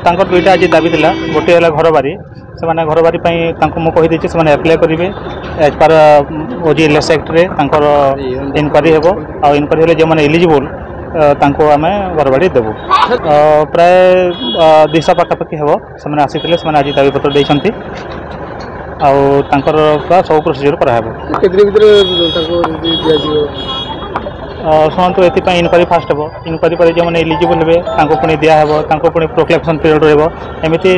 तांकर दुईटा आज दाबी थिला गोटे है घर बारी से माने घर बारी मुझे से माने अप्लाई करेंगे एज पर OGLS एक्ट रे तांकर इनक्वारी हेबो आ इनक्वारी हेले जे माने एलिजिबल तांको आमे घर बारी देबो प्राय 200 पाखापाखि हेबो से माने आसीथिले से माने आज दाबी पत्र देइछंती आ तांकर सब प्रोसीजर करा हेबो केतरे भितर तांको दिया जियो शुणु ये इनक्वारी फास्ट हे इनक्वारी पर जो मैंने एलिजिबल हे पुणी दिहब पुणी प्रोक्लेक्शन पीरियड रमती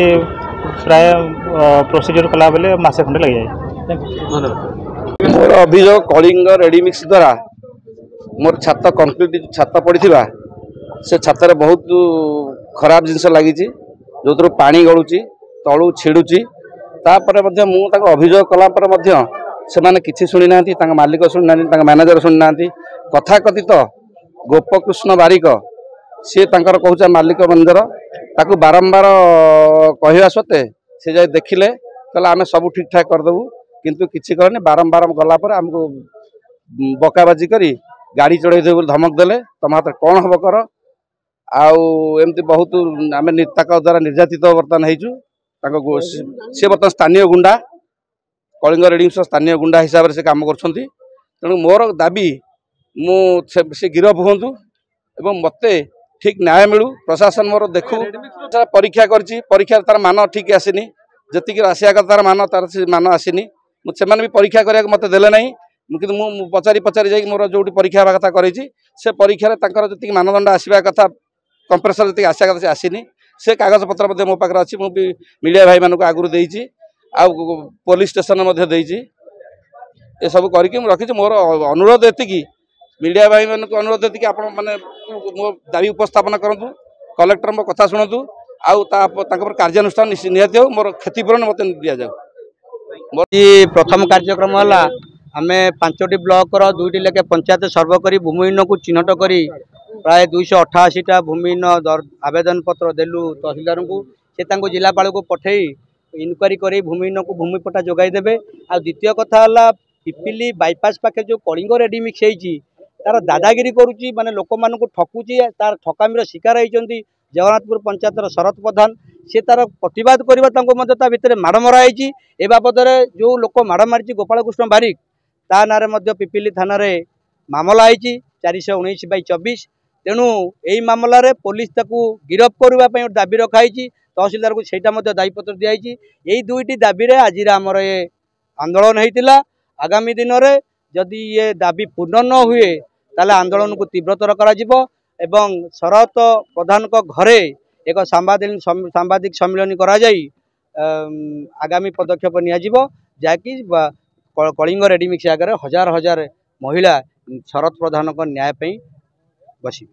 प्राय प्रोसीजर कला बेले मसे खंडे लग जाए। मोर अभियोग कलिंग रेडीमिक्स द्वारा मोर छात कंक्रीट छात पड़ा से छात बहुत खराब जिनस लगी जो पानी गलुची तलू छिड़ुची मुझे अभियोग कलापर से किसी शुणी ना मालिक शुणी ना मैनेजर शुणी ना कथाकथित गोपकृष्ण बारिक सी कहूँ मालिक मैनेजर ताकू बारंबार कहवा सत्वे सी जाए देखिले कहला आम सब ठीक ठाक करदेबू किंतु किसी कहने बारंबार गलापर आमको बकाबाजी करी गाड़ी चढ़े देव धमक देले तुम हाथ कौन हम कर आमती बहुत आम द्वारा निर्यातित बर्तमान हो सी बर्तमान स्थानीय गुंडा कलिंग रेडीमिक्स स्थानीय गुंडा हिसाब से काम कर तेणु मोर दाबी से गिरफ हूँ मत ठीक न्याय मिलू प्रशासन मोर देखू परीक्षा परीक्षा तार मान ठीक आसनी जी आसिया तार मान आसनी से भी परीक्षा करने मत देले ना कि पचारि पचारि जा मोर जो परीक्षा कथा करी से परीक्षा जी मानदंड आसवा कथा कंप्रेसर जी आसिया कथा आसनी से कागज पत्र मो पाखे अच्छी मुझे मीडिया भाई मानक आगुरी देती आ पुलिस स्टेशन ये सब करके रखी मोर अनुरोध एति मीडिया भाई मान को अनुरोध एति आप मो दाबी उपस्थापन करूँ कलेक्टर मो कथा शुणु आर कार्यानुष्ठान निहत हो मोर क्षतिपूरण मत दि जाऊ। प्रथम कार्यक्रम है आम 5टी ब्लॉक दुईटी लेखे पंचायत सर्वे कर भूमिहीन को चिन्हट कर प्राय 288टा भूमिहीन आवेदन पत्र देलु तहसीलदार को से जिलापाल को पठे इनक्वारी कर भूमिहीन को भूमिपट्टा जोगाईदेवे। आ द्वितीय कथा है पिपिली बाईपास पाखे जो कलिंग रेडीमिक्स होती तार दादागिरी करुच्ची माने लोक मान ठकुची तार ठकामीर शिकार होती जगन्नाथपुर पंचायतर शरत प्रधान सी तार प्रतिवाद करने भितर माड़ मराई ए बाबद जो लोक माड़ मारी गोपालकृष्ण बारिक ता ना पिपिली थाना मामला आई 419/24 तेणु यही मामलें पुलिस गिरफ करने दाबी रखाई तहसीलदार को सहीटा दाबीपत्र दिखाई यही दुईटी दाबी आज आमर ये आंदोलन होता आगामी दिन में जदि ये दाबी पूर्ण न हुए ताले आंदोलन को तीव्रतर करा एवं शरत प्रधान घरे एक सांबादिक सम्मेलन करा आगामी पदक्षेप नियाजिबो जाकि कलिंग रेडीमिक्स आगे हजार हजार महिला शरत प्रधान न्याय बसिबे।